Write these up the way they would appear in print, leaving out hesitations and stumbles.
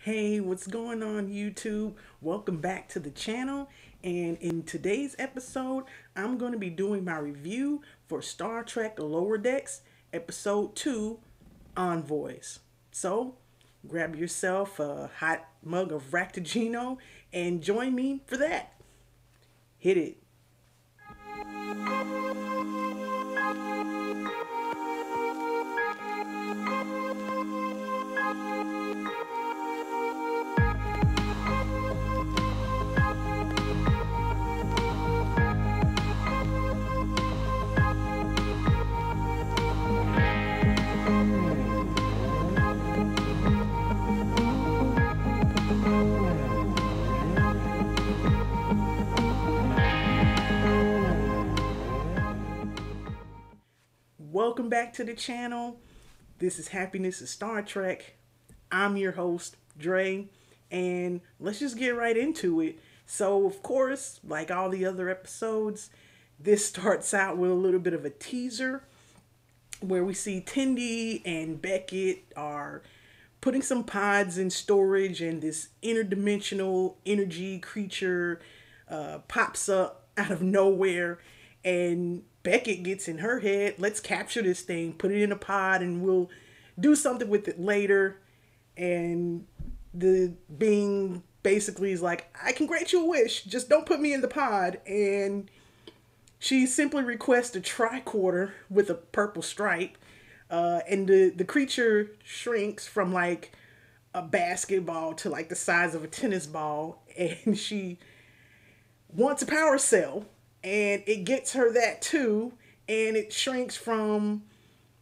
Hey, what's going on, YouTube? Welcome back to the channel. And in today's episode, I'm going to be doing my review for Star Trek Lower Decks, Episode 2, Envoys. So, grab yourself a hot mug of Ractigino and join me for that. Hit it. Welcome back to the channel. This is Happiness is Star Trek. I'm your host, Dre, and let's just get right into it. So, of course, like all the other episodes, this starts out with a little bit of a teaser where we see Tendi and Beckett are putting some pods in storage, and this interdimensional energy creature pops up out of nowhere, and Beckett gets in her head, let's capture this thing, put it in a pod, and we'll do something with it later. And the being basically is like, I can grant you a wish, just don't put me in the pod. And she simply requests a tricorder with a purple stripe. And the creature shrinks from like a basketball to like the size of a tennis ball. And she wants a power cell. And it gets her that too. And it shrinks from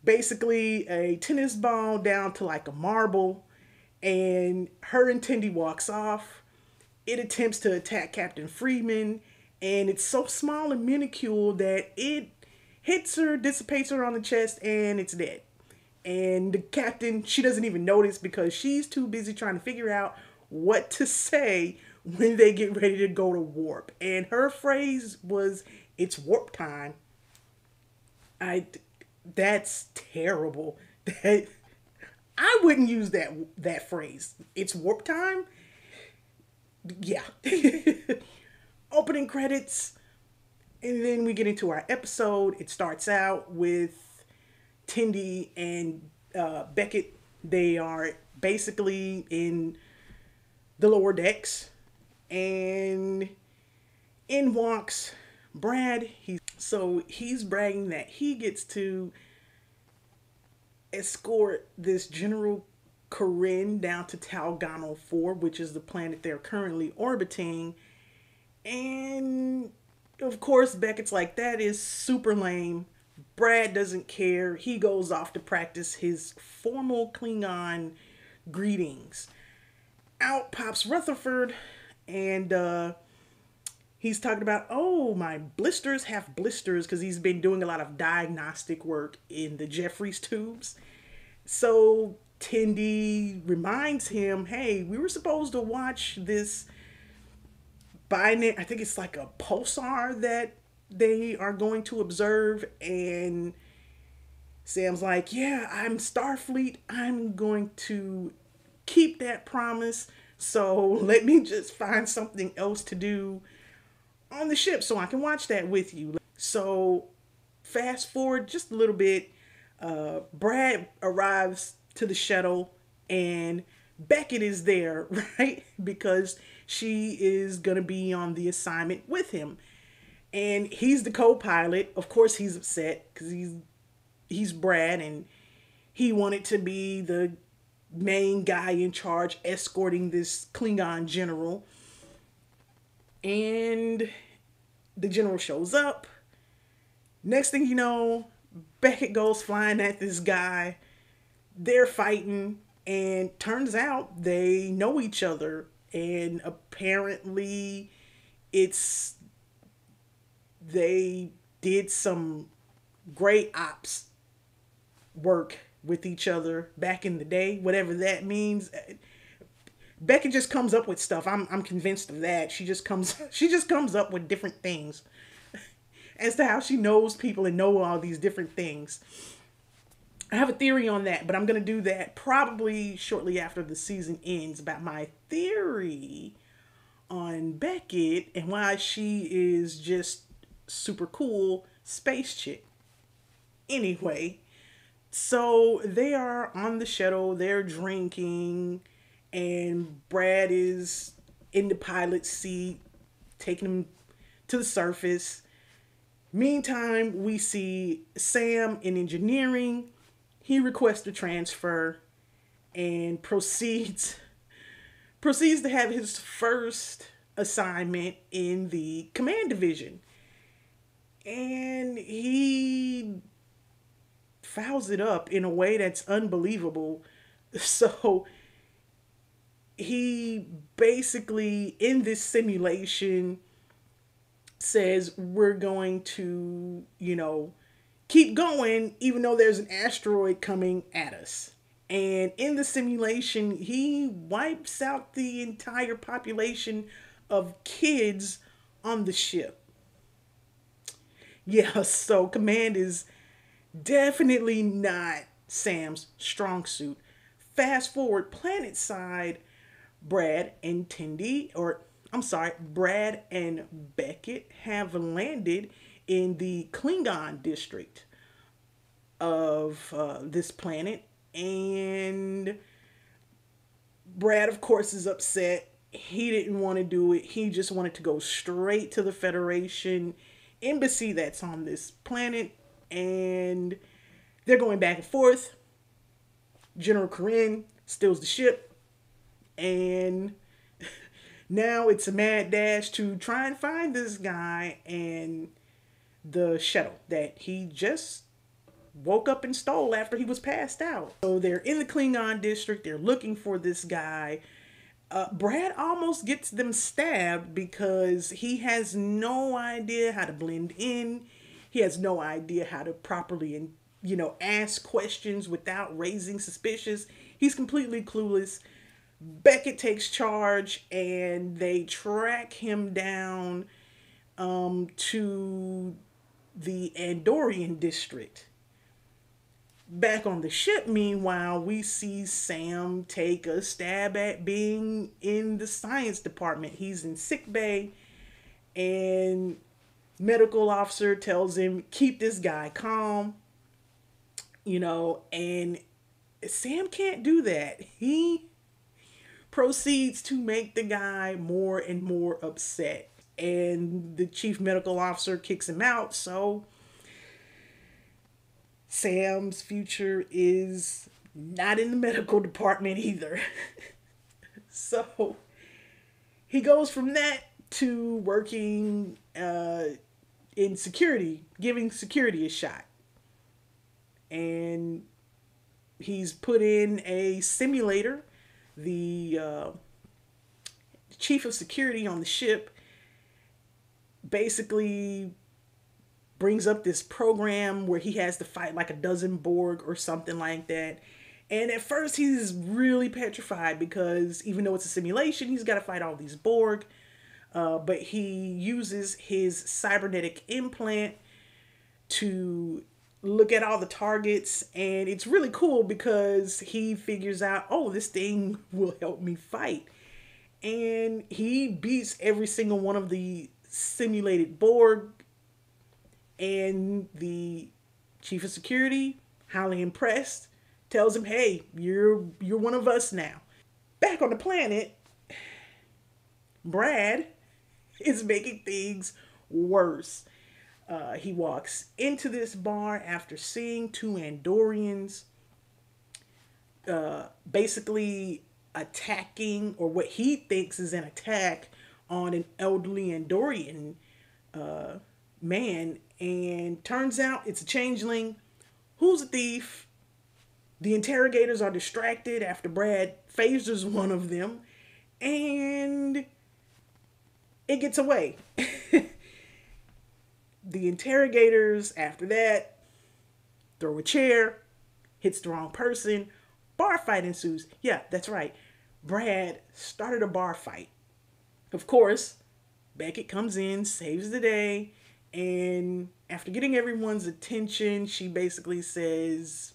basically a tennis ball down to like a marble. And her and Tendi walks off. It attempts to attack Captain Freeman, and it's so small and minuscule that it hits her, dissipates her on the chest, and it's dead. And the captain, she doesn't even notice because she's too busy trying to figure out what to say when they get ready to go to warp. And her phrase was, "It's warp time." I, that's terrible. That I wouldn't use that phrase. It's warp time. Yeah. Opening credits, and then we get into our episode. It starts out with Tendi and Beckett. They are basically in the lower decks, and in walks Brad. He's bragging that he gets to escort this General Corinne down to Talgano 4, which is the planet they're currently orbiting. And of course, Beckett's like, that is super lame. Brad doesn't care. He goes off to practice his formal Klingon greetings. Out pops Rutherford, and he's talking about, oh, my blisters have blisters, because he's been doing a lot of diagnostic work in the Jeffries tubes. So Tendi reminds him, hey, we were supposed to watch this binary, I think it's like a pulsar that they are going to observe. And Sam's like, yeah, I'm Starfleet. I'm going to keep that promise. So let me just find something else to do on the ship so I can watch that with you. So fast forward just a little bit. Brad arrives to the shuttle, and Beckett is there, right? Because she is going to be on the assignment with him. And he's the co-pilot. Of course he's upset because he's Brad, and he wanted to be the main guy in charge escorting this Klingon general. And the general shows up. Next thing you know, Beckett goes flying at this guy. They're fighting, and turns out they know each other. And apparently, it's they did some great ops work with each other back in the day, whatever that means. Beckett just comes up with stuff. I'm convinced of that. She just comes up with different things as to how she knows people and know all these different things. I have a theory on that, but I'm going to do that probably shortly after the season ends about my theory on Beckett and why she is just super cool space chick. Anyway, so they are on the shuttle, they're drinking, and Brad is in the pilot seat, taking him to the surface. Meantime, we see Sam in engineering. He requests a transfer and proceeds to have his first assignment in the command division. And he fouls it up in a way that's unbelievable. So he basically, in this simulation, says we're going to, keep going even though there's an asteroid coming at us. And in the simulation, he wipes out the entire population of kids on the ship. Yeah, so command is definitely not Sam's strong suit. Fast forward planet side, Brad and Brad and Beckett have landed in the Klingon district of this planet. And Brad, of course, is upset. He didn't want to do it. He just wanted to go straight to the Federation embassy that's on this planet. And they're going back and forth. General Corinne steals the ship. And now it's a mad dash to try and find this guy and the shuttle that he just woke up and stole after he was passed out. So they're in the Klingon district. They're looking for this guy. Brad almost gets them stabbed because he has no idea how to blend in. He has no idea how to properly, ask questions without raising suspicions. He's completely clueless. Beckett takes charge and they track him down to the Andorian district. Back on the ship, meanwhile, we see Sam take a stab at being in the science department. He's in sick bay, and medical officer tells him, keep this guy calm, and Sam can't do that. He proceeds to make the guy more and more upset, and the chief medical officer kicks him out. So Sam's future is not in the medical department either. So he goes from that to working in security, giving security a shot. And he's put in a simulator. The chief of security on the ship basically brings up this program where he has to fight like a dozen Borg or something like that. And at first he's really petrified because even though it's a simulation, he's got to fight all these Borg. But he uses his cybernetic implant to look at all the targets. And it's really cool because he figures out, oh, this thing will help me fight. And he beats every single one of the simulated Borg. And the chief of security, highly impressed, tells him, hey, you're one of us now. Back on the planet, Brad is making things worse. He walks into this bar after seeing two Andorians basically attacking, or what he thinks is an attack on an elderly Andorian man. And turns out it's a changeling who's a thief. The interrogators are distracted after Brad phasers one of them, and it gets away. The interrogators, after that, throw a chair, hits the wrong person, bar fight ensues. Yeah, that's right. Brad started a bar fight. Of course, Beckett comes in, saves the day, and after getting everyone's attention, she basically says,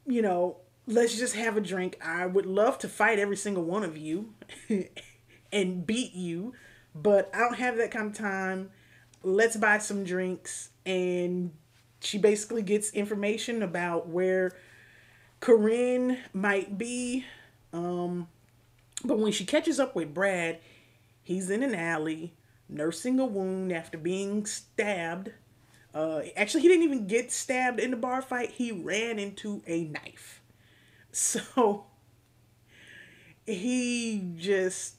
you know, let's just have a drink. I would love to fight every single one of you and beat you, but I don't have that kind of time. Let's buy some drinks. And she basically gets information about where Corinne might be. But when she catches up with Brad, he's in an alley nursing a wound after being stabbed. Actually, he didn't even get stabbed in the bar fight. He ran into a knife. So he just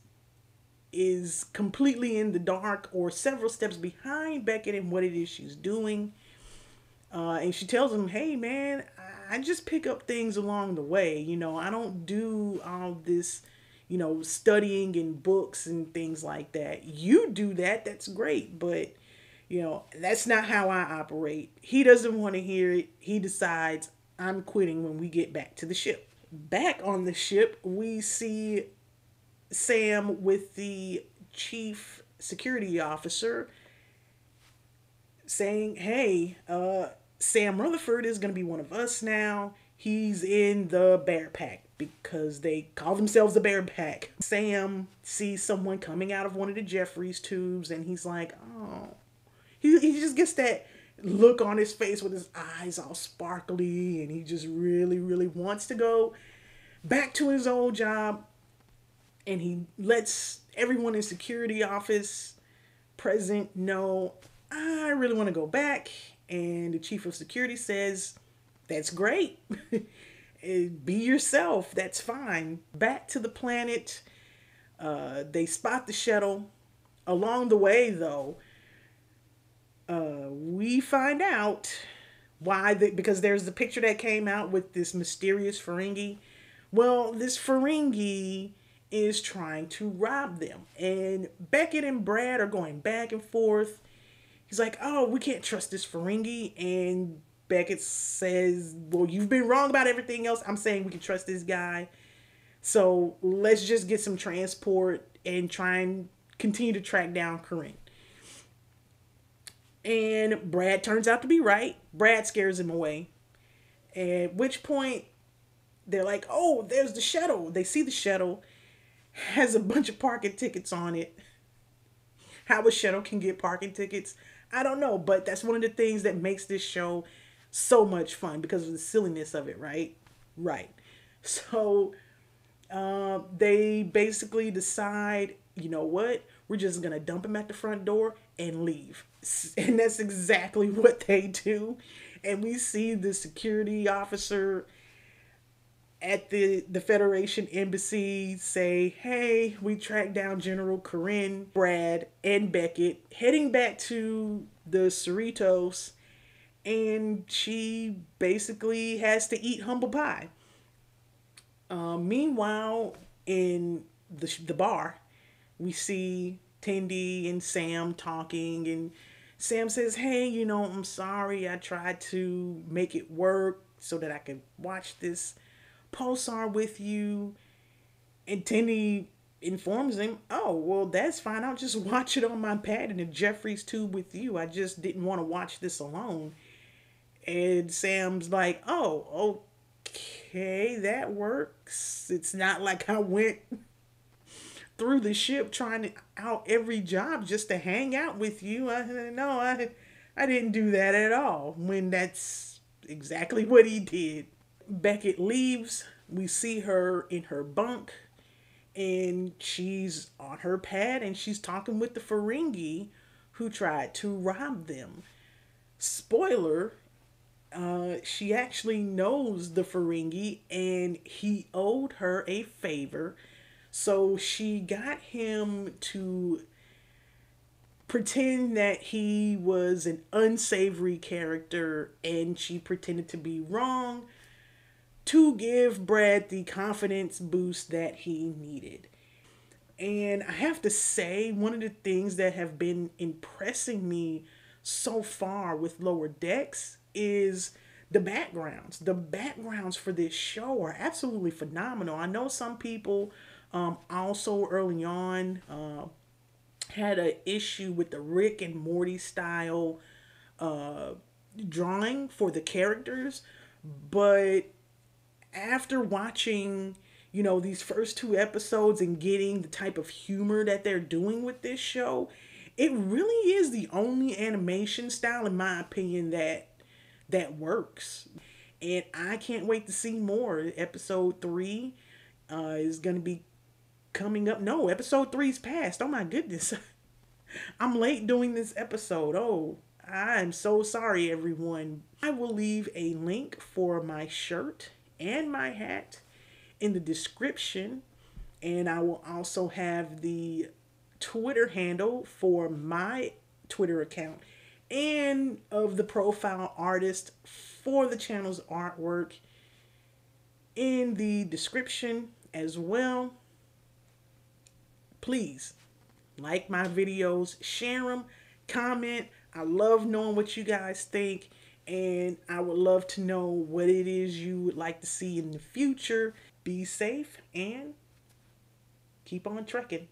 is completely in the dark or several steps behind Beckett and what it is she's doing. And she tells him, hey, man, I just pick up things along the way. I don't do all this, studying in books and things like that. You do that. That's great. But, that's not how I operate. He doesn't want to hear it. He decides, I'm quitting when we get back to the ship. Back on the ship, we see Sam with the chief security officer saying, hey, Sam Rutherford is going to be one of us now. He's in the Bear Pack because they call themselves the Bear Pack. Sam sees someone coming out of one of the Jeffries tubes and he's like, oh. He just gets that look on his face with his eyes all sparkly and he just really, really wants to go back to his old job. And he lets everyone in security office present know, I really want to go back. And the chief of security says, that's great. Be yourself. That's fine. Back to the planet. They spot the shuttle. Along the way, though, we find out why, because there's the picture that came out with this mysterious Ferengi. Well, this Ferengi is trying to rob them. And Beckett and Brad are going back and forth. He's like, oh, we can't trust this Ferengi. And Beckett says, well, you've been wrong about everything else. I'm saying we can trust this guy. So let's just get some transport and try and continue to track down Corinne. And Brad turns out to be right. Brad scares him away. At which point, they're like, oh, there's the shuttle. They see the shuttle. Has a bunch of parking tickets on it. How a shuttle can get parking tickets, I don't know. But that's one of the things that makes this show so much fun because of the silliness of it, right? Right. So they basically decide, you know what? We're just going to dump him at the front door and leave. And that's exactly what they do. And we see the security officer at the Federation embassy say, hey, we tracked down General Corinne, Brad, and Beckett, heading back to the Cerritos, and she basically has to eat humble pie. Meanwhile, in the bar, we see Tendi and Sam talking, and Sam says, hey, I'm sorry, I tried to make it work so that I could watch this Pulsar with you. And Tendi informs him, oh, well, that's fine. I'll just watch it on my pad in the Jeffries tube with you. I just didn't want to watch this alone. And Sam's like, oh, okay, that works. It's not like I went through the ship trying to out every job just to hang out with you. I didn't do that at all, when that's exactly what he did. Beckett leaves. We see her in her bunk and she's on her pad and she's talking with the Ferengi who tried to rob them. Spoiler, she actually knows the Ferengi and he owed her a favor. So she got him to pretend that he was an unsavory character and she pretended to be wrong to give Brad the confidence boost that he needed. And I have to say, one of the things that have been impressing me so far with Lower Decks is the backgrounds. The backgrounds for this show are absolutely phenomenal. I know some people also early on had an issue with the Rick and Morty style drawing for the characters, but after watching, these first two episodes and getting the type of humor that they're doing with this show, it really is the only animation style, in my opinion, that works. And I can't wait to see more. Episode 3 is going to be coming up. No, episode 3's passed. Oh my goodness. I'm late doing this episode. Oh, I'm so sorry, everyone. I will leave a link for my shirt and my hat in the description. And I will also have the Twitter handle for my Twitter account and of the profile artist for the channel's artwork in the description as well. Please like my videos, share them, comment. I love knowing what you guys think, and I would love to know what it is you would like to see in the future. Be safe and keep on trekking.